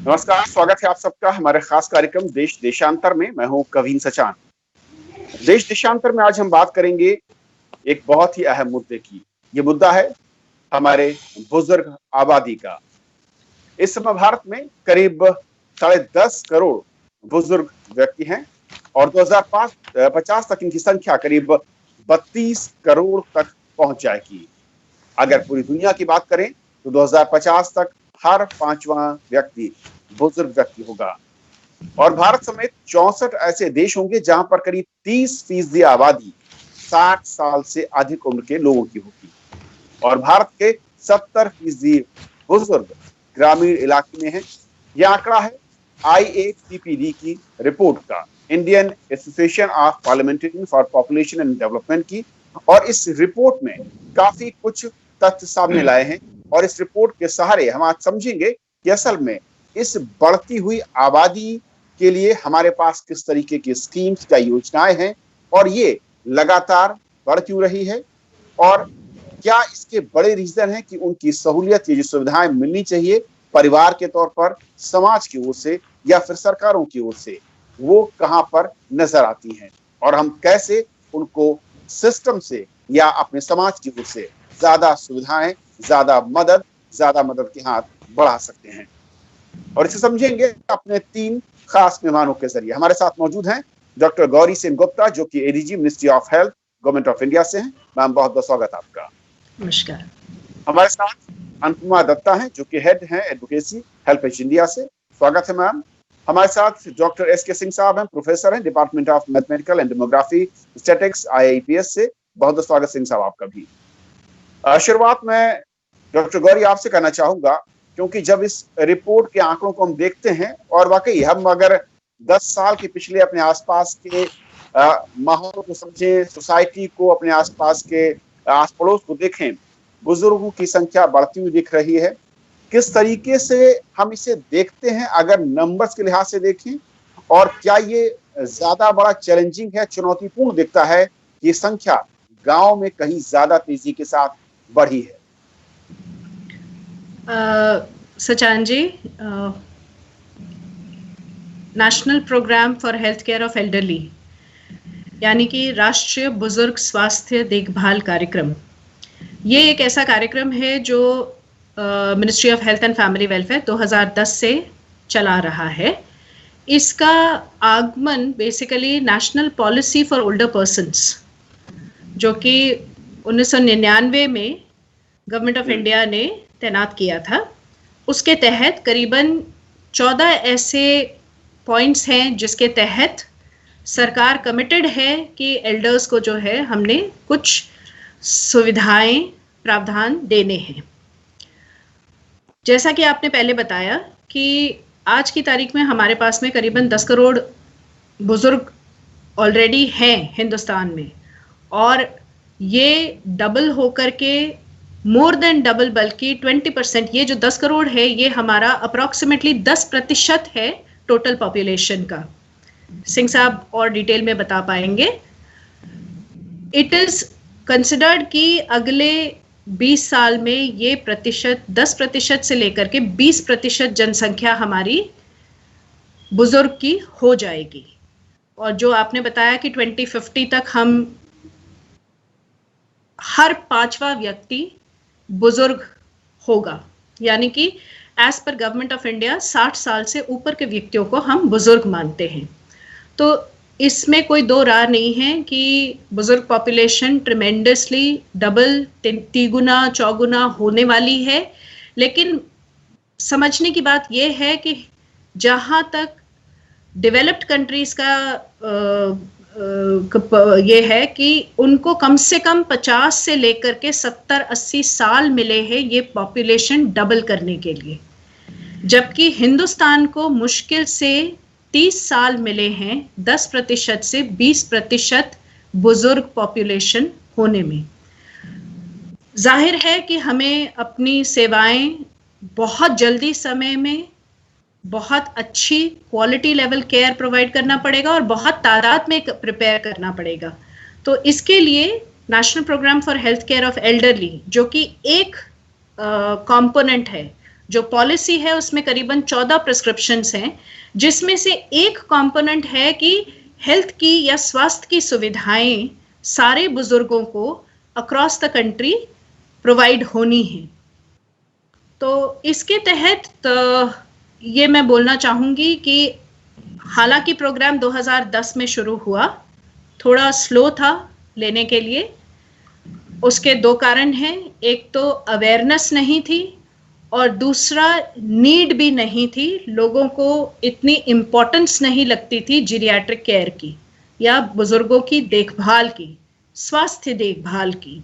नमस्कार, स्वागत है आप सबका हमारे खास कार्यक्रम देश देशांतर में। मैं हूं कवीन सचान। देश देशांतर में आज हम बात करेंगे एक बहुत ही अहम मुद्दे की। ये मुद्दा है हमारे बुजुर्ग आबादी का। इस समय भारत में करीब 10.5 करोड़ बुजुर्ग व्यक्ति हैं और 2050 तक इनकी संख्या करीब 32 करोड़ तक पहुंच जाएगी। अगर पूरी दुनिया की बात करें तो 2050 तक हर 5वां व्यक्ति बुजुर्ग व्यक्ति होगा और भारत समेत 64 ऐसे देश होंगे जहां पर करीब 30% आबादी 60 साल से अधिक उम्र के लोगों की होगी और भारत के 70% बुजुर्ग ग्रामीण इलाके में हैं। यह आंकड़ा है IAPPD की रिपोर्ट का, Indian association of parliamentarian for population and development की, और इस रिपोर्ट में काफी कुछ तथ्य सामने लाए हैं और इस रिपोर्ट के सहारे हम आज समझेंगे कि असल में इस बढ़ती हुई आबादी के लिए हमारे पास किस तरीके की स्कीम्स या योजनाएं हैं और ये लगातार बढ़ क्यों रही है और क्या इसके बड़े रीजन हैं कि उनकी सहूलियत, ये जो सुविधाएं मिलनी चाहिए परिवार के तौर पर, समाज की ओर से या फिर सरकारों की ओर से, वो कहां पर नजर आती हैं और हम कैसे उनको सिस्टम से या अपने समाज की ओर से ज्यादा सुविधाएं, ज्यादा मदद के हाथ बढ़ा सकते हैं। और इसे समझेंगे अपने 3 खास मेहमानों के जरिए। हमारे साथ मौजूद हैं डॉक्टर गौरी सेन गुप्ता, जो कि ADG ministry of health government of India से हैं। मैम, बहुत बहुत स्वागत आपका। नमस्कार। हमारे साथ अनुपमा दत्ता हैं, जो कि हेड हैं एडवोकेसी हेल्पेज इंडिया से। स्वागत है मैम। हमारे साथ डॉक्टर SK सिंह साहब हैं, प्रोफेसर हैं department of mathematical and demography statistics IIPS से। बहुत बहुत स्वागत सिंह साहब आपका भी। शुरुआत में डॉक्टर गौरी आपसे करना चाहूंगा, क्योंकि जब इस रिपोर्ट के आंकड़ों को हम देखते हैं और वाकई हम अगर 10 साल के पिछले अपने आसपास के माहौल को समझें, सोसाइटी को, अपने आसपास के आस पड़ोस को देखें, बुजुर्गों की संख्या बढ़ती हुई दिख रही है। किस तरीके से हम इसे देखते हैं अगर नंबर्स के लिहाज से देखें, और क्या ये ज्यादा बड़ा चैलेंजिंग है, चुनौतीपूर्ण दिखता है कि संख्या गांव में कहीं ज्यादा तेजी के साथ बढ़ी है? Sachan ji, national programme for health care of elderly, यानी कि राष्ट्रीय बुजुर्ग स्वास्थ्य देखभाल कार्यक्रम, ये एक ऐसा कार्यक्रम है जो ministry of health and family welfare 2010 से चला रहा है। इसका आगमन basically national policy for older persons, जो कि 1999 में गवर्नमेंट ऑफ इंडिया ने तैनात किया था, उसके तहत करीबन 14 ऐसे पॉइंट्स हैं जिसके तहत सरकार कमिटेड है कि एल्डर्स को जो है हमने कुछ सुविधाएं, प्रावधान देने हैं। जैसा कि आपने पहले बताया कि आज की तारीख में हमारे पास में करीबन 10 करोड़ बुजुर्ग ऑलरेडी हैं हिंदुस्तान में, और ये डबल होकर के मोर देन डबल, बल्कि 20%, ये जो 10 करोड़ है ये हमारा अप्रॉक्सीमेटली 10% है टोटल पॉपुलेशन का। सिंह साहब और डिटेल में बता पाएंगे। इट इज कंसिडर्ड कि अगले 20 साल में ये प्रतिशत 10% से लेकर के 20% जनसंख्या हमारी बुजुर्ग की हो जाएगी, और जो आपने बताया कि 2050 तक हम हर 5वां व्यक्ति बुजुर्ग होगा, यानी कि as per government of India 60 साल से ऊपर के व्यक्तियों को हम बुजुर्ग मानते हैं। तो इसमें कोई दो राय नहीं है कि बुजुर्ग पॉपुलेशन ट्रिमेंडसली डबल, तिगुना, चौगुना होने वाली है। लेकिन समझने की बात यह है कि जहां तक डेवलप्ड कंट्रीज का ये है कि उनको कम से कम 50 से लेकर के 70-80 साल मिले हैं ये पॉपुलेशन डबल करने के लिए, जबकि हिंदुस्तान को मुश्किल से 30 साल मिले हैं 10% से 20% बुजुर्ग पॉपुलेशन होने में। जाहिर है कि हमें अपनी सेवाएं बहुत जल्दी समय में बहुत अच्छी क्वालिटी लेवल केयर प्रोवाइड करना पड़ेगा और बहुत तादाद में प्रिपेयर करना पड़ेगा। तो इसके लिए national programme for health care of elderly, जो कि एक कंपोनेंट है जो पॉलिसी है उसमें करीबन 14 प्रिस्क्रिप्शंस हैं, जिसमें से एक कंपोनेंट है कि हेल्थ की या स्वास्थ्य की सुविधाएं सारे बुजुर्गों को अक्रॉस द कंट्री प्रोवाइड होनी है। तो इसके तहत ये मैं बोलना चाहूंगी कि हालांकि प्रोग्राम 2010 में शुरू हुआ, थोड़ा स्लो था लेने के लिए। उसके दो कारण हैं, एक तो अवेयरनेस नहीं थी और दूसरा नीड भी नहीं थी। लोगों को इतनी इम्पोर्टेंस नहीं लगती थी जीरियाट्रिक केयर की या बुजुर्गों की देखभाल की, स्वास्थ्य देखभाल की।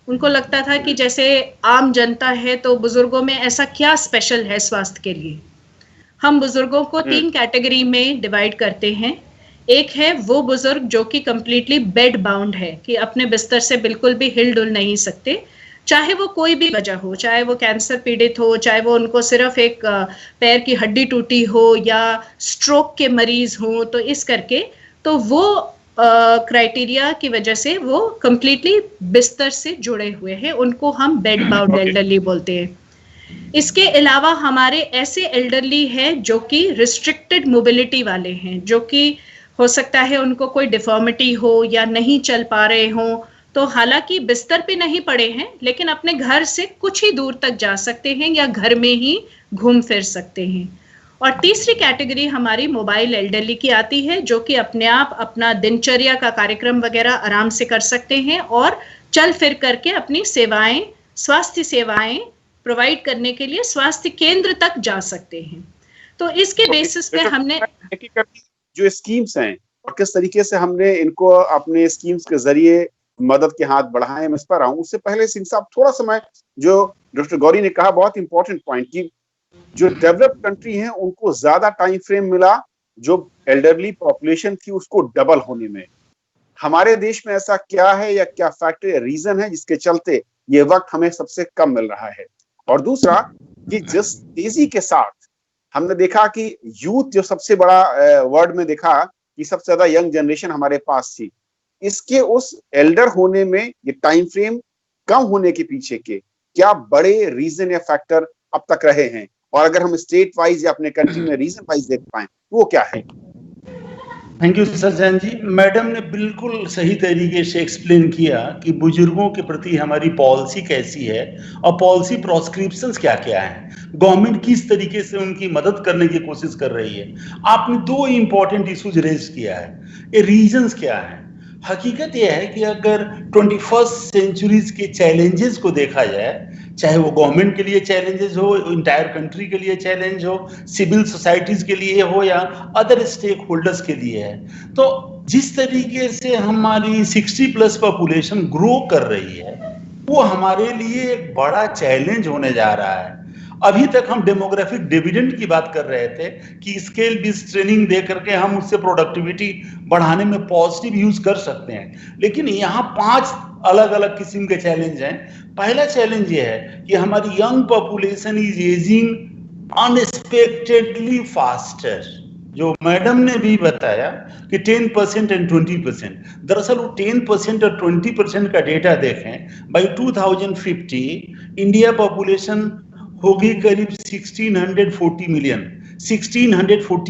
उनको लगता था कि जैसे आम जनता है तो बुजुर्गों में ऐसा क्या स्पेशल है स्वास्थ्य के लिए। हम बुजुर्गों को 3 कैटेगरी में डिवाइड करते हैं। एक है वो बुजुर्ग जो कि कंप्लीटली बेड बाउंड है, कि अपने बिस्तर से बिल्कुल भी हिल डुल नहीं सकते, चाहे वो कोई भी वजह हो, चाहे वो कैंसर पीड़ित हो, चाहे वो उनको सिर्फ एक पैर की हड्डी टूटी हो या स्ट्रोक के मरीज हो, तो इस करके तो वो क्राइटेरिया की वजह से वो कंप्लीटली बिस्तर से जुड़े हुए हैं, उनको हम बेड बाउंड एल्डरली बोलते हैं। इसके अलावा हमारे ऐसे एल्डरली हैं जो कि रिस्ट्रिक्टेड मोबिलिटी वाले हैं, जो कि हो सकता है उनको कोई डिफॉर्मिटी हो या नहीं चल पा रहे हो, तो हालांकि बिस्तर पे नहीं पड़े हैं लेकिन अपने घर से कुछ ही दूर तक जा सकते हैं या घर में ही घूम फिर सकते हैं। और तीसरी कैटेगरी हमारी मोबाइल एल्डरली की आती है, जो कि अपने आप अपना दिनचर्या का कार्यक्रम वगैरह आराम से कर सकते हैं और चल फिर करके अपनी सेवाएं, स्वास्थ्य सेवाएं प्रोवाइड करने के लिए स्वास्थ्य केंद्र तक जा सकते हैं। तो इसके बेसिस पे हमने जो स्कीम्स हैं और किस तरीके से हमने इनको अपने स्कीम्स के जरिए मदद के हाथ बढ़ाए, मैं इस पर आऊं। उससे पहले सिंह साहब थोड़ा समय, जो डॉक्टर गौरी ने कहा बहुत इंपॉर्टेंट पॉइंट, कि जो डेवलप्ड कंट्री हैं उनको ज्यादा टाइम फ्रेम मिला जो एल्डरली पॉपुलेशन थी उसको डबल होने में। हमारे देश में ऐसा क्या है या क्या फैक्टर या रीजन है जिसके चलते ये वक्त हमें सबसे कम मिल रहा है? और दूसरा कि जिस तेजी के साथ हमने देखा कि यूथ जो सबसे बड़ा वर्ड में देखा कि सबसे ज्यादा यंग जनरेशन हमारे पास थी, इसके उस एल्डर होने में ये टाइम फ्रेम कम होने के पीछे के क्या बड़े रीजन या फैक्टर अब तक रहे हैं? और अगर हम स्टेट वाइज या अपने कंट्री में रीजन वाइज देख पाए वो क्या है? Thank you Sajjan ji. Madam ने बिल्कुल सही तरीके से एक्सप्लेन किया कि बुजुर्गों के प्रति हमारी पॉलिसी कैसी है और पॉलिसी प्रोस्क्रिप्शंस क्या क्या हैं, गवर्नमेंट किस तरीके से उनकी मदद करने की कोशिश कर रही है। आपने 2 इंपॉर्टेंट इश्यूज रेज किया है, ये रीजंस क्या है। हकीकत यह है कि अगर 21st सेंचुरीज के चैलेंजेस को देखा जाए, चाहे वो गवर्नमेंट के लिए चैलेंजेस हो, इंटायर कंट्री के लिए चैलेंज हो, सिविल सोसाइटीज के लिए हो या अदर स्टेक होल्डर्स के लिए है, तो जिस तरीके से हमारी 60+ पॉपुलेशन ग्रो कर रही है वो हमारे लिए एक बड़ा चैलेंज होने जा रहा है। अभी तक हम डेमोग्राफिक डिविडेंड की बात कर रहे थे कि स्केल बेस्ड ट्रेनिंग दे करके हम उससे प्रोडक्टिविटी बढ़ाने में पॉजिटिव यूज कर सकते हैं, लेकिन यहाँ 5 अलग अलग किस्म के चैलेंज हैं। पहला चैलेंज ये है कि हमारी young population is ageing unexpectedly faster, जो मैडम ने भी बताया कि 10% एंड 20%। दरअसल वो 10% और 20% का डेटा देखें, बाई 2050 इंडिया पॉपुलेशन होगी करीब 1640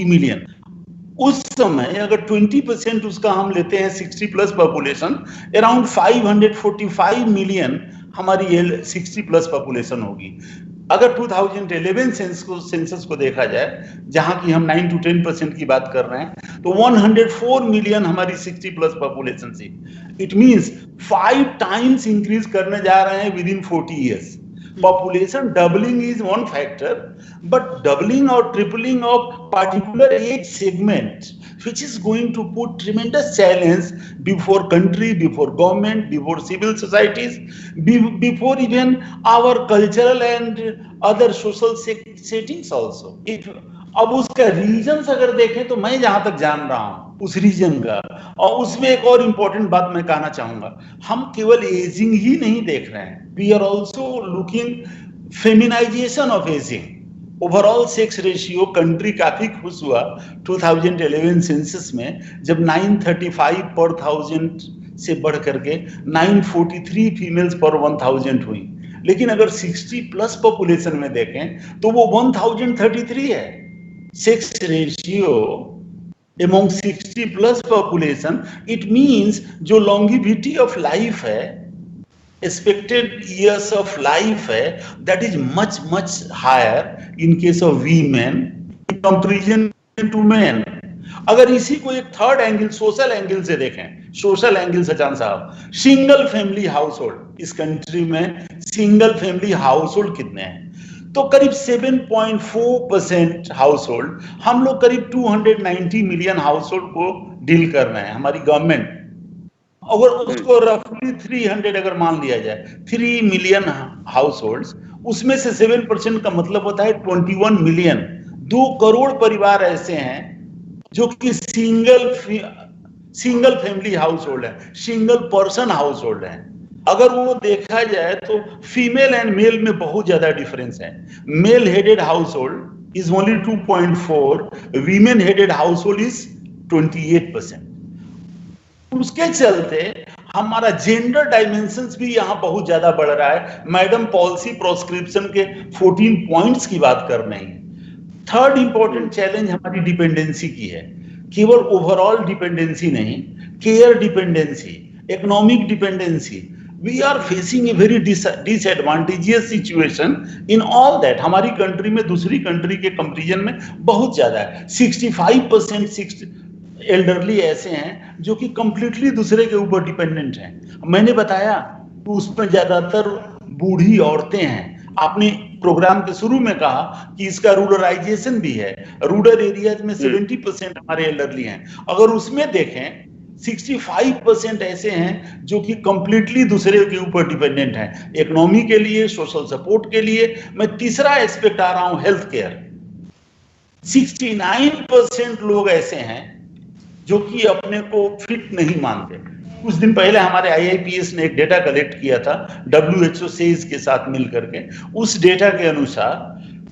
मिलियन। उस समय अगर 20% उसका हम लेते हैं 60+ पॉपुलेशन, अराउंड 545 मिलियन हमारी 60+ पॉपुलेशन होगी। अगर 2011 सेंसस को देखा जाए, जहां की हम 9 to 10% की बात कर रहे हैं, तो 104 मिलियन हमारी 60+ पॉपुलेशन थी। इट मींस 5 टाइम्स इंक्रीज करने जा रहे हैं with in 40 years। Population doubling is one factor, but doubling or tripling of particular age segment, which is going to put tremendous challenge before country, before government, before civil societies, before even our cultural and other social settings also. अब उसका reason अगर देखें तो मैं जहां तक जान रहा हूं उस रीजन का, और उसमें एक और इंपॉर्टेंट बात मैं कहना चाहूंगा, हम केवल एजिंग ही नहीं देख रहे हैं, we are also looking feminisation of ageing. Overall sex ratio country काफी खुश हुआ 2011 सेंसस में, जब 935 पर 1000 से बढ़ करके 943 फीमेल्स पर 1000 हुई। लेकिन अगर 60 प्लस पॉपुलेशन में देखें तो वो 1033 है। Sex ratio among 60 plus population, it means जो longevity of life है, expected years of life है, that is much higher in case of women in comparison to men. अगर इसी को एक थर्ड एंगल सोशल एंगल से देखें, सोशल एंगल सचान साहब, सिंगल फैमिली हाउस होल्ड इस कंट्री में सिंगल फैमिली हाउस होल्ड कितने हैं? तो करीब 7.4% हाउस होल्ड, हम लोग करीब 290 मिलियन हाउस होल्ड को डील कर रहे हैं हमारी गवर्नमेंट। अगर उसको रफली 300 अगर मान लिया जाए 3 मिलियन हाउस होल्ड्स, उसमें से 7% का मतलब होता है 21 मिलियन, 2 करोड़ परिवार ऐसे हैं जो कि सिंगल फैमिली हाउस होल्ड है, सिंगल पर्सन हाउस होल्ड है। अगर वो देखा जाए तो फीमेल एंड मेल में बहुत ज्यादा डिफरेंस है। Male headed household is only 2.4, women headed household is 28%। उसके चलते हमारा जेंडर डायमेंशंस भी यहाँ बहुत ज्यादा बढ़ रहा है। मैडम पॉलिसी प्रोस्क्रिप्शन के 14 पॉइंट्स की बात कर रहे हैं। थर्ड इंपॉर्टेंट चैलेंज हमारी डिपेंडेंसी की है, केवल ओवरऑल डिपेंडेंसी नहीं, care dependency, economic dependency. We are facing a very disadvantageous situation in all that. हमारी कंट्री में दूसरी कंट्री के कंपैरिजन में बहुत ज्यादा है। 65% एल्डरली ऐसे हैं जो कि कंप्लीटली दूसरे के ऊपर डिपेंडेंट हैं। मैंने बताया कि उसमें ज्यादातर बूढ़ी औरतें हैं। आपने प्रोग्राम के शुरू में कहा कि इसका रूरलाइजेशन भी है। रूरल एरियाज में 70% हमारे एल्डरली हैं। अगर उसमें देखें 65% ऐसे हैं जो कि कंप्लीटली दूसरे के ऊपर डिपेंडेंट हैं, इकोनॉमी के लिए, सोशल सपोर्ट के लिए। मैं तीसरा एस्पेक्ट आ रहा हूं, हेल्थ केयर। 69% लोग ऐसे हैं जो कि अपने को फिट नहीं मानते। कुछ दिन पहले हमारे IIPS ने एक डेटा कलेक्ट किया था WHO सेज के साथ मिलकर के। उस डेटा के अनुसार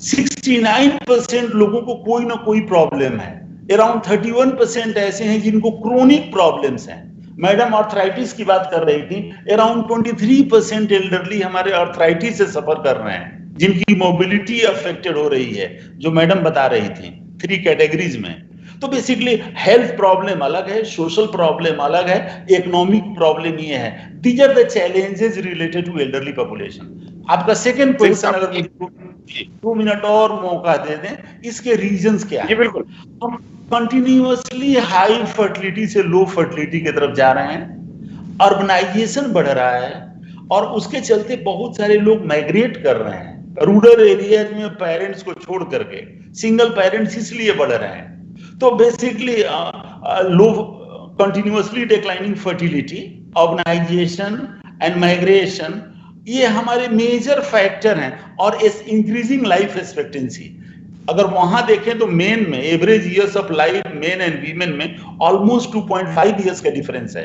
69% लोगों को कोई ना कोई प्रॉब्लम है। अराउंड 31% ऐसे हैं जिनको क्रोनिक प्रॉब्लम्स हैं। मैडम आर्थराइटिस की बात कर रही थी, अराउंड 23% एल्डरली हमारे आर्थराइटिस से सफर कर रहे हैं, जिनकी मोबिलिटी अफेक्टेड हो रही है, जो मैडम बता रही थी 3 कैटेगरीज में। तो बेसिकली हेल्थ प्रॉब्लम अलग है, सोशल प्रॉब्लम अलग है, इकोनॉमिक प्रॉब्लम ये है। These are the challenges related to elderly population. आपका सेकंड क्वेश्चन अगर 2 मिनट और मौका दे दें, इसके रीजंस क्या है? बिल्कुल। हम कंटिन्यूअसली हाई फर्टिलिटी से लो फर्टिलिटी की तरफ जा रहे हैं, अर्बनाइजेशन बढ़ रहा है और उसके चलते बहुत सारे लोग माइग्रेट कर रहे हैं रूरल एरिया में पेरेंट्स को छोड़ करके। सिंगल पेरेंट्स इसलिए बढ़ रहे हैं। तो basically low continuously declining fertility, urbanisation and migration, ये हमारे मेजर फैक्टर हैं। और इंक्रीजिंग लाइफ एक्सपेक्टेंसी, अगर वहां देखें तो मेन में average years of life main and women में ऑलमोस्ट 2.5 इयर्स का डिफरेंस है।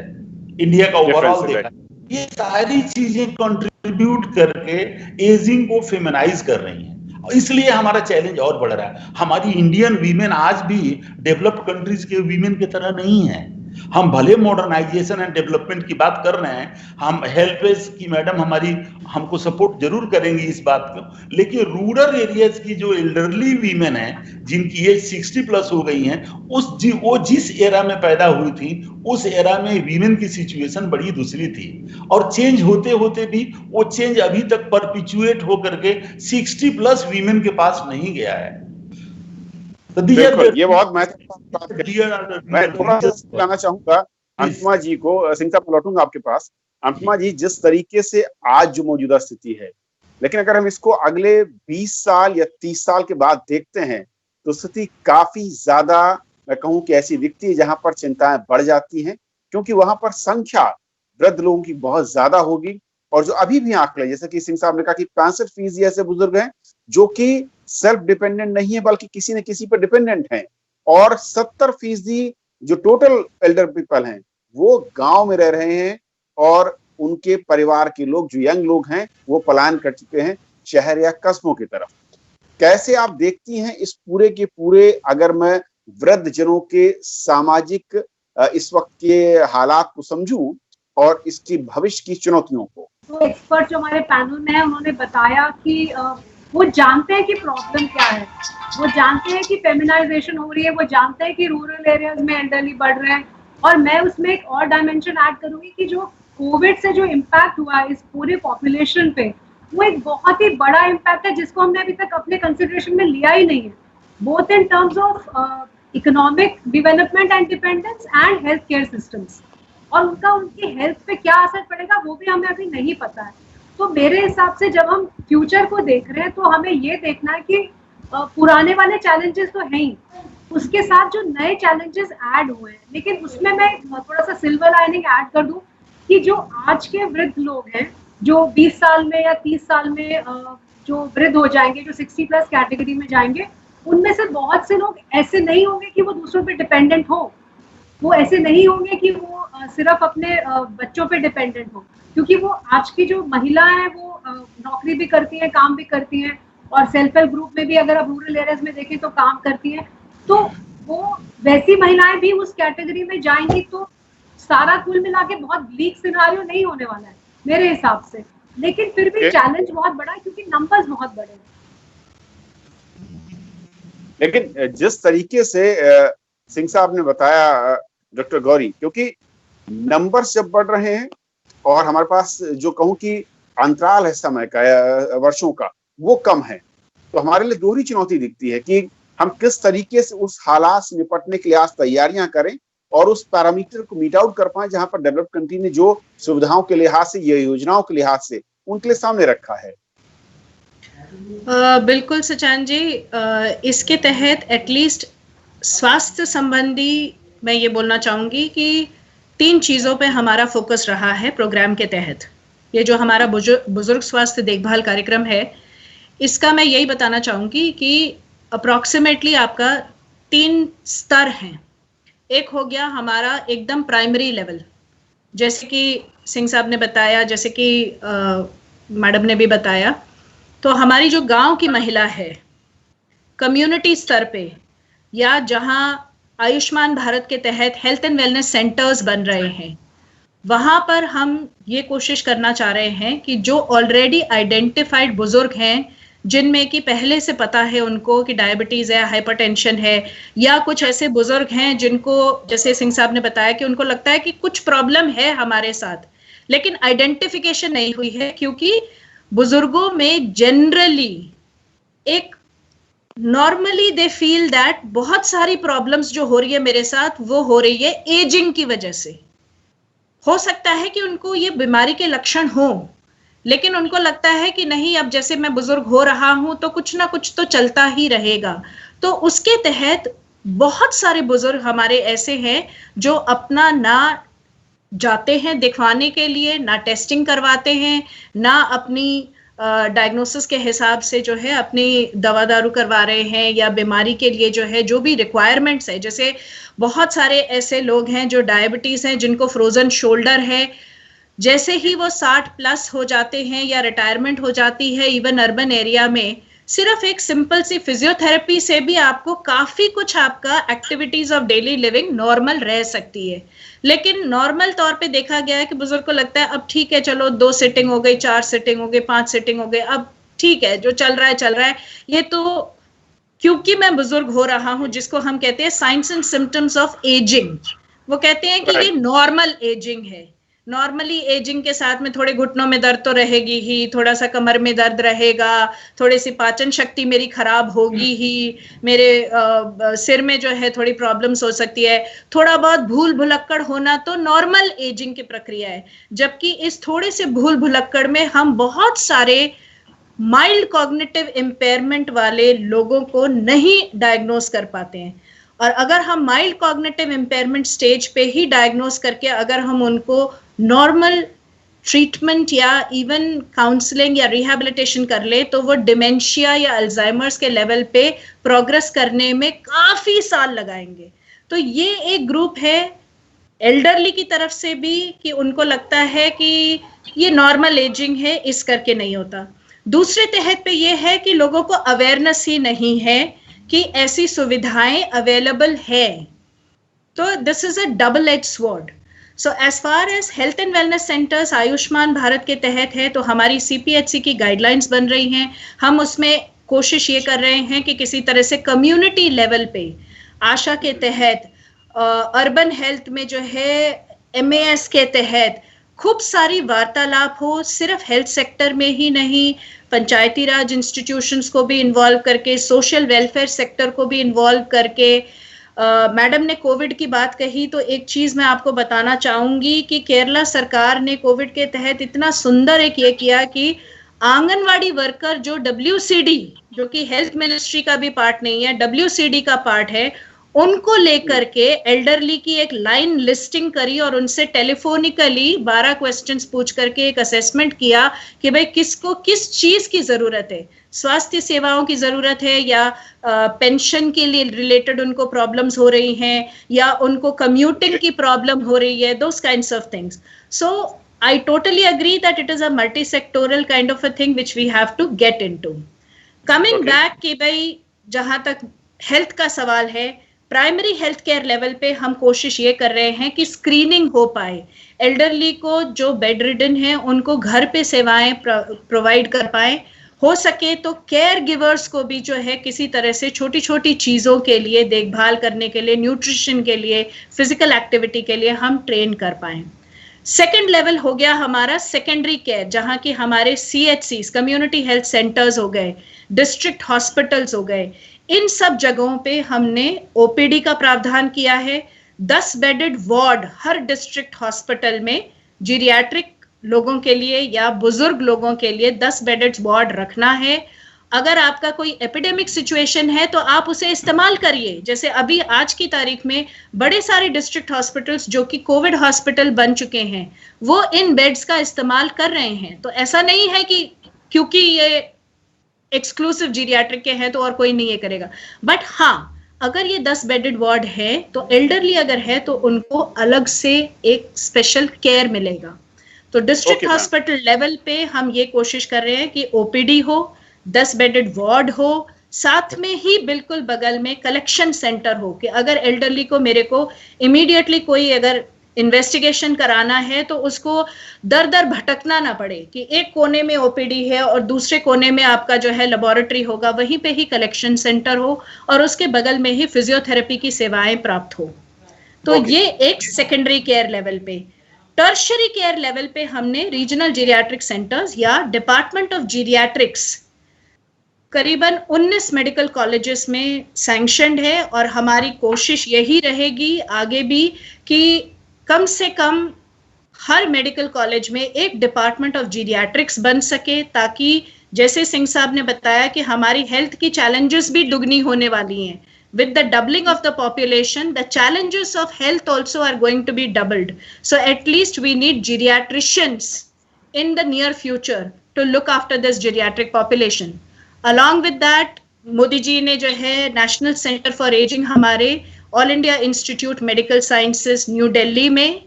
इंडिया का ओवरऑल देखा, ये सारी चीजें कंट्रीब्यूट करके एजिंग को फेमिनाइज कर रही हैं। इसलिए हमारा चैलेंज और बढ़ रहा है। हमारी इंडियन वीमेन आज भी डेवलप्ड कंट्रीज के वीमेन की तरह नहीं है। हम भले मॉडर्नाइजेशन एंड डेवलपमेंट की बात कर रहे हैं, हम हेल्पेज की मैडम हमारी हमको सपोर्ट जरूर करेंगी इस बात को, लेकिन रूरल एरियाज की जो एल्डरली वीमेन है, जिनकी एज 60 प्लस हो गई हैं, वो जिस एरा में पैदा हुई थी, उस एरा में वीमेन की सिचुएशन बड़ी दूसरी थी। और चेंज होते होते भी वो चेंज अभी तक परपिचुएट होकर के 60 प्लस वीमेन के पास नहीं गया है। ये बहुत महत्वपूर्ण बात है। मैं थोड़ा सा बताना चाहूंगा अनुपमा जी को, सिंह साहब लौटूंगा आपके पास। अनुपमा जी, जिस तरीके से आज जो मौजूदा स्थिति है, लेकिन अगर हम इसको अगले 20 साल या 30 साल के बाद देखते हैं तो स्थिति काफी ज्यादा, मैं कहूं कि ऐसी दिखती है जहां पर चिंताएं बढ़ जाती हैं, क्योंकि वहां पर संख्या वृद्ध लोगों की बहुत ज्यादा होगी। और जो अभी भी आंकड़े, जैसे कि सिंह साहब ने कहा कि 65% ऐसे बुजुर्ग हैं जो कि सेल्फ डिपेंडेंट नहीं है, बल्कि किसी न किसी पर डिपेंडेंट हैं। और 70% जो टोटल एल्डर पीपल हैं वो गांव में रह रहे हैं, और उनके परिवार के लोग, जो यंग लोग हैं, वो पलायन कर चुके हैं शहर या कस्बों की तरफ। कैसे आप देखती हैं इस पूरे के पूरे, अगर मैं वृद्ध जनों के सामाजिक इस वक्त के हालात को समझूं, और इसकी भविष्य की चुनौतियों को। तो एक्सपर्ट जो हमारे पैनल में है उन्होंने बताया कि वो जानते हैं कि प्रॉब्लम क्या है, वो जानते हैं कि फेमिनाइजेशन हो रही है, वो जानते हैं कि रूरल एरियाज में एल्डरली बढ़ रहे हैं। और मैं उसमें एक और डायमेंशन ऐड करूंगी कि जो कोविड से जो इम्पैक्ट हुआ है इस पूरे पॉपुलेशन पे, वो एक बहुत ही बड़ा इम्पैक्ट है जिसको हमने अभी तक अपने कंसिडरेशन में लिया ही नहीं है, both in terms of economic development and dependence and health care systems. और उनका उनकी हेल्थ पे क्या असर पड़ेगा वो भी हमें अभी नहीं पता है। तो मेरे हिसाब से जब हम फ्यूचर को देख रहे हैं तो हमें ये देखना है कि पुराने वाले चैलेंजेस तो हैं ही, उसके साथ जो नए चैलेंजेस ऐड हुए हैं, लेकिन उसमें मैं थोड़ा सा सिल्वर लाइनिंग ऐड कर दूं कि जो आज के वृद्ध लोग हैं जो 20 साल में या 30 साल में जो वृद्ध हो जाएंगे, जो 60+ कैटेगरी में जाएंगे, उनमें से बहुत से लोग ऐसे नहीं होंगे कि वो दूसरों पे डिपेंडेंट हो, वो ऐसे नहीं होंगे कि वो सिर्फ अपने बच्चों पे डिपेंडेंट हो, क्योंकि वो आज की जो महिलाएं हैं वो नौकरी भी करती हैं, काम भी करती हैं, और सेल्फ हेल्प ग्रुप में भी अगर आप रूरल एरियाज में देखें तो काम करती हैं। तो वो वैसी महिलाएं भी उस कैटेगरी में जाएंगी, तो सारा कुल मिला के बहुत ब्लीक सिनारियो नहीं होने वाला है मेरे हिसाब से, लेकिन फिर भी चैलेंज बहुत बड़ा है क्योंकि नंबर्स बहुत बड़े हैं। लेकिन जिस तरीके से सिंह साहब ने बताया डॉक्टर गौरी, क्योंकि नंबर्स जब बढ़ रहे हैं और हमारे पास जो कहूँ कि अंतराल है समय का, वर्षों का, वो कम है, तो हमारे लिए दोहरी चुनौती दिखती है कि हम किस तरीके से उस हालात से निपटने के लिए आज तैयारियां करें और उस पैरामीटर को मीट आउट कर पाए जहां पर डेवलप्ड कंट्री ने जो सुविधाओं के लिहाज से, ये योजनाओं के लिहाज से उनके लिए सामने रखा है। बिल्कुल सचान जी, इसके तहत एटलीस्ट स्वास्थ्य संबंधी मैं ये बोलना चाहूंगी कि 3 चीजों पे हमारा फोकस रहा है प्रोग्राम के तहत। ये जो हमारा बुजुर्ग स्वास्थ्य देखभाल कार्यक्रम है, इसका मैं यही बताना चाहूंगी कि अप्रॉक्सीमेटली आपका 3 स्तर हैं। एक हो गया हमारा एकदम प्राइमरी लेवल, जैसे कि सिंह साहब ने बताया, जैसे कि मैडम ने भी बताया, तो हमारी जो गांव की महिला है, कम्युनिटी स्तर पे या जहां आयुष्मान भारत के तहत हेल्थ एंड वेलनेस सेंटर्स बन रहे हैं, वहां पर हम ये कोशिश करना चाह रहे हैं कि जो ऑलरेडी आइडेंटिफाइड बुजुर्ग हैं, जिनमें कि पहले से पता है उनको कि डायबिटीज है, हाइपरटेंशन है, या कुछ ऐसे बुजुर्ग हैं जिनको, जैसे सिंह साहब ने बताया, कि उनको लगता है कि कुछ प्रॉब्लम है हमारे साथ, लेकिन आइडेंटिफिकेशन नहीं हुई है, क्योंकि बुजुर्गों में जनरली एक नॉर्मली दे फील दैट बहुत सारी प्रॉब्लम्स जो हो रही है मेरे साथ, वो हो रही है एजिंग की वजह से। हो सकता है कि उनको ये बीमारी के लक्षण हो, लेकिन उनको लगता है कि नहीं, अब जैसे मैं बुजुर्ग हो रहा हूं तो कुछ ना कुछ तो चलता ही रहेगा। तो उसके तहत बहुत सारे बुजुर्ग हमारे ऐसे हैं जो अपना ना जाते हैं दिखवाने के लिए, ना टेस्टिंग करवाते हैं, ना अपनी डायग्नोसिस के हिसाब से जो है अपनी दवा दारू करवा रहे हैं, या बीमारी के लिए जो है जो भी रिक्वायरमेंट्स है, जैसे बहुत सारे ऐसे लोग हैं जो डायबिटीज हैं, जिनको फ्रोजन शोल्डर है, जैसे ही वो 60+ हो जाते हैं या रिटायरमेंट हो जाती है, इवन अर्बन एरिया में, सिर्फ एक सिंपल सी फिजियोथेरेपी से भी आपको काफी कुछ आपका activities of daily living normal रह सकती है। लेकिन नॉर्मल तौर पे देखा गया है कि बुजुर्ग को लगता है अब ठीक है, चलो 2 सिटिंग हो गई, 4 सिटिंग हो गई, 5 सिटिंग हो गई, अब ठीक है, जो चल रहा है चल रहा है। ये तो क्योंकि मैं बुजुर्ग हो रहा हूं, जिसको हम कहते हैं science and symptoms of ageing, वो कहते हैं कि ये नॉर्मल एजिंग है। नॉर्मली एजिंग के साथ में थोड़े घुटनों में दर्द तो रहेगी ही, थोड़ा सा कमर में दर्द रहेगा, थोड़ी सी पाचन शक्ति मेरी खराब होगी ही, मेरे सिर में जो है थोड़ी प्रॉब्लम्स हो सकती है, थोड़ा बहुत भूल भुलक्कड़ होना तो नॉर्मल एजिंग की प्रक्रिया है। जबकि इस थोड़े से भूल भुलक्कड़ में हम बहुत सारे माइल्ड कॉग्निटिव इम्पेयरमेंट वाले लोगों को नहीं डायग्नोस कर पाते हैं। और अगर हम माइल्ड कॉग्निटिव इम्पेयरमेंट स्टेज पे ही डायग्नोस करके अगर हम उनको नॉर्मल ट्रीटमेंट या इवन काउंसलिंग या रिहैबिलिटेशन कर ले, तो वो डिमेंशिया या अल्जाइमर्स के लेवल पे प्रोग्रेस करने में काफी साल लगाएंगे। तो ये एक ग्रुप है एल्डरली की तरफ से भी कि उनको लगता है कि ये नॉर्मल एजिंग है, इस करके नहीं होता। दूसरे तहत पे ये है कि लोगों को अवेयरनेस ही नहीं है कि ऐसी सुविधाएं अवेलेबल है। तो this is a double edge sword. So as far as health and wellness centres Ayushman Bharat के तहत है, तो हमारी CPHC की गाइडलाइंस बन रही हैं। हम उसमें कोशिश ये कर रहे हैं कि किसी तरह से कम्युनिटी लेवल पे आशा के तहत, अर्बन हेल्थ में जो है MAS के तहत खूब सारी वार्तालाप हो, सिर्फ हेल्थ सेक्टर में ही नहीं, पंचायती राज इंस्टीट्यूशंस को भी इन्वॉल्व करके, सोशल वेलफेयर सेक्टर को भी इन्वॉल्व करके। मैडम ने कोविड की बात कही, तो एक चीज मैं आपको बताना चाहूंगी कि केरला सरकार ने कोविड के तहत इतना सुंदर एक ये किया कि आंगनवाड़ी वर्कर जो WCD, जो कि हेल्थ मिनिस्ट्री का भी पार्ट नहीं है, WCD का पार्ट है, उनको लेकर के एल्डरली की एक लाइन लिस्टिंग करी और उनसे टेलीफोनिकली 12 क्वेश्चंस पूछ करके एक असेसमेंट किया कि भाई किसको किस चीज की जरूरत है, स्वास्थ्य सेवाओं की जरूरत है या पेंशन के लिए रिलेटेड उनको प्रॉब्लम्स हो रही हैं या उनको कम्यूटिंग की प्रॉब्लम हो रही है, those kinds of things. So I totally agree that it is a multi-sectoral kind of a thing which we have to get into. Coming back कि भाई जहां तक हेल्थ का सवाल है, प्राइमरी हेल्थ केयर लेवल पे हम कोशिश ये कर रहे हैं कि स्क्रीनिंग हो पाए, एल्डरली को जो बेड रिडन है उनको घर पे सेवाएं प्रोवाइड कर पाए, हो सके तो केयर गिवर्स को भी जो है किसी तरह से छोटी छोटी चीज़ों के लिए, देखभाल करने के लिए, न्यूट्रिशन के लिए, फिजिकल एक्टिविटी के लिए हम ट्रेन कर पाएं। सेकेंड लेवल हो गया हमारा सेकेंडरी केयर, जहां की हमारे CHCs, कम्युनिटी हेल्थ सेंटर्स हो गए, डिस्ट्रिक्ट हॉस्पिटल्स हो गए, इन सब जगहों पे हमने OPD का प्रावधान किया है। 10 बेडेड वार्ड हर डिस्ट्रिक्ट हॉस्पिटल में जीरियाट्रिक लोगों के लिए या बुजुर्ग लोगों के लिए 10 बेडेड वार्ड रखना है। अगर आपका कोई एपिडेमिक सिचुएशन है तो आप उसे इस्तेमाल करिए। जैसे अभी आज की तारीख में बड़े सारे डिस्ट्रिक्ट हॉस्पिटल्स जो कि कोविड हॉस्पिटल बन चुके हैं, वो इन बेड्स का इस्तेमाल कर रहे हैं। तो ऐसा नहीं है कि क्योंकि ये एक्सक्लूसिव जीरियाट्रिक के हैं तो और कोई नहीं ये करेगा। बट हाँ, अगर ये 10 बेडेड वार्ड है तो एल्डरली अगर है तो उनको अलग से एक स्पेशल केयर मिलेगा। तो डिस्ट्रिक्ट हॉस्पिटल लेवल पे हम ये कोशिश कर रहे हैं कि OPD हो, 10 बेडेड वार्ड हो, साथ में ही बिल्कुल बगल में कलेक्शन सेंटर हो कि अगर एल्डरली को मेरे को इमीडिएटली कोई अगर इन्वेस्टिगेशन कराना है तो उसको दर दर भटकना ना पड़े कि एक कोने में OPD है और दूसरे कोने में आपका जो है लेबोरेटरी होगा, वहीं पे ही कलेक्शन सेंटर हो और उसके बगल में ही फिजियोथेरेपी की सेवाएं प्राप्त हो। तो ये एक सेकेंडरी केयर लेवल पे। टर्शरी केयर लेवल पे हमने रीजनल जीरियाट्रिक सेंटर्स या डिपार्टमेंट ऑफ जीरियाट्रिक्स करीबन 19 मेडिकल कॉलेजेस में सैंक्शनड है और हमारी कोशिश यही रहेगी आगे भी कि कम से कम हर मेडिकल कॉलेज में एक डिपार्टमेंट ऑफ जीरियाट्रिक्स बन सके, ताकि जैसे सिंह साहब ने बताया कि हमारी हेल्थ की चैलेंजेस भी दुगनी होने वाली हैं। With the doubling of the population, the challenges of health also are going to be doubled. So at least we need geriatricians in the near future to look after this geriatric population. Along with that, Modi ji ने जो है national centre for ageing हमारे all India institute medical sciences new Delhi में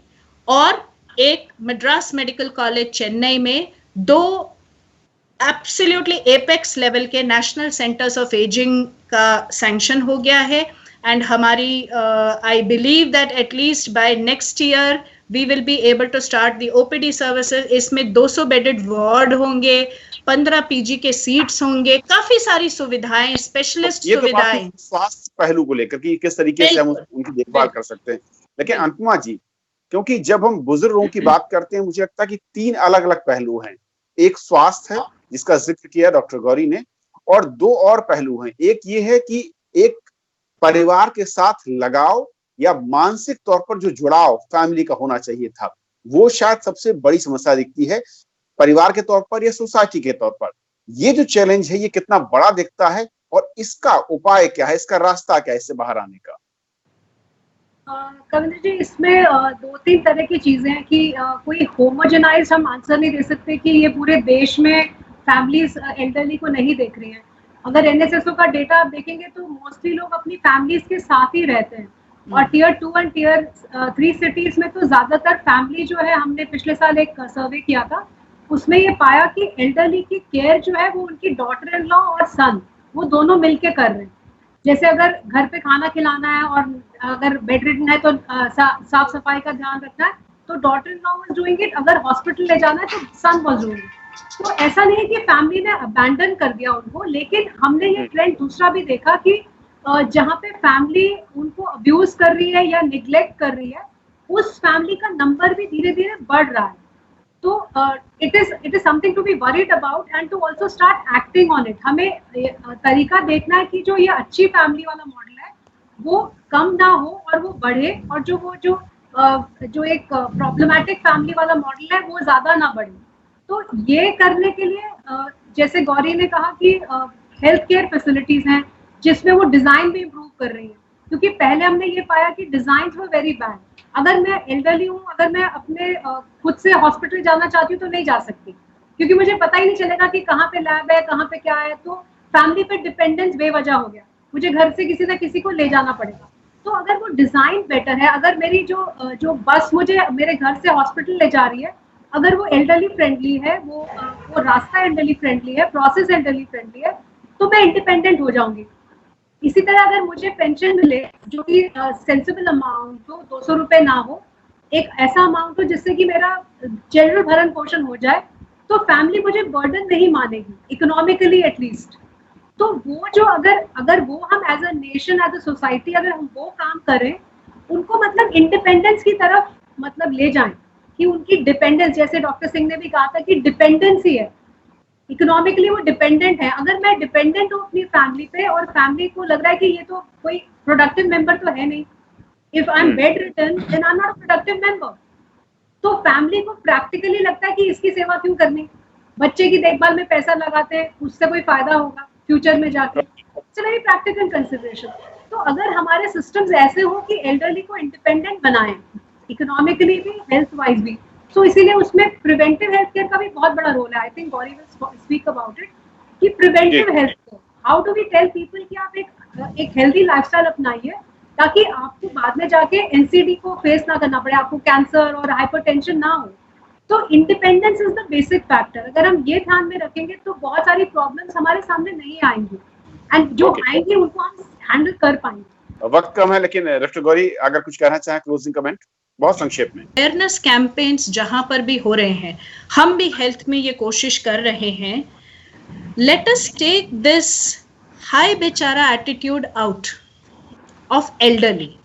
और एक Madras medical college Chennai में 2 absolutely apex level के national centres of ageing का सैंक्शन हो गया है। एंड हमारी I believe that at least by next year we will be able to start the OPD services. इसमें 200 बेडेड वार्ड होंगे, 15 PG के सीट्स होंगे, काफी सारी सुविधाएं, स्पेशलिस्ट सुविधाएं, स्वास्थ्य पहलू को लेकर कि किस तरीके से हम उनकी देखभाल कर सकते हैं। लेकिन अनुपमा जी, क्योंकि जब हम बुजुर्गों की बात करते हैं, मुझे लगता है कि 3 अलग अलग पहलू हैं। एक स्वास्थ्य है जिसका जिक्र किया डॉक्टर गौरी ने, और 2 और पहलू हैं। एक ये है कि एक परिवार के साथ लगाव या मानसिक तौर पर जो जुड़ाव फैमिली का होना चाहिए था, वो शायद सबसे बड़ी समस्या दिखती है परिवार के तौर पर या सोसाइटी के तौर पर। ये जो चैलेंज है, ये कितना बड़ा दिखता है और इसका उपाय क्या है, इसका रास्ता क्या है इससे बाहर आने का? कविंद्र जी, इसमें 2-3 तरह की चीजें हैं कि कोई होमोजेनाइज हम आंसर नहीं दे सकते कि ये पूरे देश में फैमिलीज एल्डरली को नहीं देख रही हैं। अगर NSSO का डेटा आप देखेंगे तो मोस्टली लोग अपनी फैमिलीज के साथ ही रहते हैं, और Tier 2 और Tier 3 सिटीज में तो ज्यादातर फैमिली जो है, हमने पिछले साल एक सर्वे किया था, उसमें ये पाया कि एल्डरली की केयर जो है वो उनकी डॉटर इन लॉ और सन, वो दोनों मिलके कर रहे हैं। जैसे अगर घर पे खाना खिलाना है और अगर बेड रिडन है तो साफ सफाई का ध्यान रखना है, तो तो daughter in law was doing it, अगर हॉस्पिटल ले जाना है तो सन वाज डूइंग इट। तो ऐसा नहीं है कि फैमिली ने अबैंडन कर दिया उनको, लेकिन हमने ये ट्रेंड दूसरा भी देखा कि जहाँ पे फैमिली उनको अब्यूज कर रही है या निग्लेक्ट कर रही है, उस फैमिली का नंबर भी धीरे धीरे बढ़ रहा है। तो it is something to be worried about and to also start acting on it. हमें तरीका देखना है कि जो ये अच्छी फैमिली वाला मॉडल है वो कम ना हो और वो बढ़े, और जो एक प्रॉब्लमैटिक फैमिली वाला मॉडल है वो ज्यादा ना बढ़े। तो ये करने के लिए जैसे गौरी ने कहा कि हेल्थ केयर फैसिलिटीज हैं जिसमें वो डिजाइन भी इम्प्रूव कर रही है, क्योंकि पहले हमने ये पाया कि डिजाइन वर वेरी बैड। अगर मैं एल्डरली हूँ, अगर मैं अपने खुद से हॉस्पिटल जाना चाहती हूँ तो नहीं जा सकती, क्योंकि मुझे पता ही नहीं चलेगा कि कहाँ पे लैब है, कहाँ पे क्या है। तो फैमिली पे डिपेंडेंस बेवजह हो गया, मुझे घर से किसी ना किसी को ले जाना पड़ेगा। तो अगर वो डिजाइन बेटर है, अगर मेरी जो बस मुझे मेरे घर से हॉस्पिटल ले जा रही है, अगर वो एल्डरली फ्रेंडली है, वो रास्ता एल्डरली फ्रेंडली है, प्रोसेस एल्डरली फ्रेंडली है, तो मैं इंडिपेंडेंट हो जाऊंगी। इसी तरह अगर मुझे पेंशन मिले जो कि सेंसिबल अमाउंट हो, 200 रुपए ना हो, एक ऐसा अमाउंट हो जिससे कि मेरा जनरल भरण पोषण हो जाए, तो फैमिली मुझे बर्डन नहीं मानेगी, इकोनॉमिकली एटलीस्ट। तो वो जो अगर वो हम as a nation, as a society, अगर हम वो काम करें, उनको मतलब इंडिपेंडेंस की तरफ मतलब ले जाएं, कि उनकी डिपेंडेंस, जैसे डॉक्टर सिंह ने भी कहा था कि डिपेंडेंसी है, इकोनॉमिकली वो डिपेंडेंट है। अगर मैं डिपेंडेंट हूँ अपनी फैमिली पे और फैमिली को लग रहा है कि ये तो कोई प्रोडक्टिव मेंबर तो है नहीं, if I am bedridden then I am not a productive member, तो फैमिली को प्रैक्टिकली लगता है कि इसकी सेवा क्यों करनी, बच्चे की देखभाल में पैसा लगाते हैं, उससे कोई फायदा होगा फ्यूचर में जाके। It's a very practical consideration. तो अगर हमारे सिस्टम्स ऐसे हो कि एल्डरली को इंडिपेंडेंट बनाएं, इकोनॉमिकली भी, हेल्थ वाइज भी, तो इसीलिए उसमें प्रिवेंटिव हेल्थ केयर का भी बहुत बड़ा रोल है। I think Gauri will speak about it कि preventive health care, how do we tell people कि आप एक हेल्दी लाइफस्टाइल अपनाइए, ताकि आपको बाद में जाके एनसीडी को फेस ना करना पड़े, आपको कैंसर और हाइपरटेंशन ना हो। तो independence is the basic factor. अगर हम ये ध्यान में रखेंगे तो बहुत सारी प्रॉब्लम्स हमारे सामने नहीं आएंगी, एंड जो आएंगी उनको हम हैंडल कर पाएंगे। वक्त कम है, लेकिन डॉक्टर गौरी अगर कुछ कहना चाहें क्लोजिंग कमेंट बहुत संक्षेप में। अवेयरनेस कैंपेन्स जहां पर भी हो रहे हैं, हम भी हेल्थ में ये कोशिश कर रहे हैं, let us take this high बेचारा attitude out of elderly.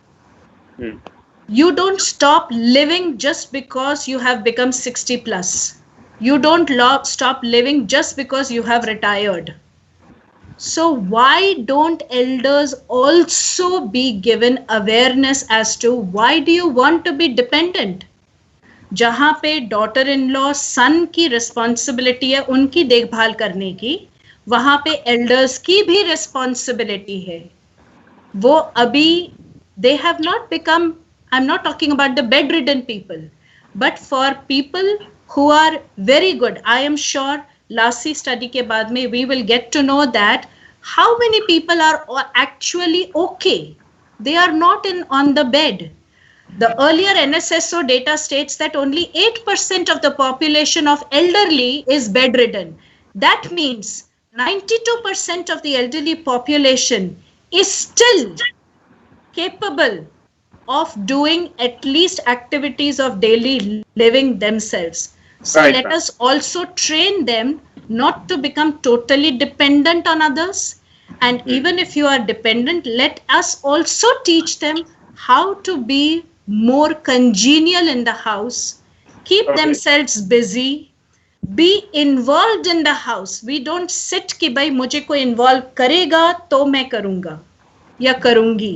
You don't stop living just because you have become 60 plus. You don't stop living just because you have retired. So why don't elders also be given awareness as to why do you want to be dependent? जहाँ पे daughter in law सन की responsibility है उनकी देखभाल करने की, वहाँ पे एल्डर्स की भी रिस्पॉन्सिबिलिटी है। वो अभी they have not become, I'm not talking about the bedridden people, but for people who are very good, I am sure LASI study के बाद में we will get to know that how many people are actually okay. They are not on the bed. The earlier NSSO data states that only 8% of the population of elderly is bedridden. That means 92% of the elderly population is still capable of doing at least activities of daily living themselves. So right, let us also train them not to become totally dependent on others. And even if you are dependent, let us also teach them how to be more congenial in the house, keep themselves busy, be involved in the house. We don't sit कि भाई मुझे कोई involve करेगा तो मैं करूँगा या करूँगी.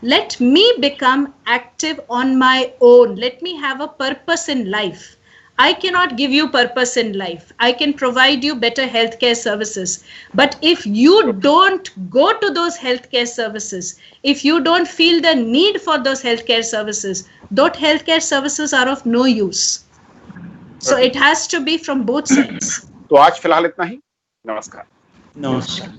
Let me become active on my own. Let me have a purpose in life. I cannot give you purpose in life. I can provide you better healthcare services. But if you don't go to those healthcare services, if you don't feel the need for those healthcare services, those healthcare services are of no use. So it has to be from both sides. तो आज फिलहाल इतना ही। नमस्कार। नमस्कार।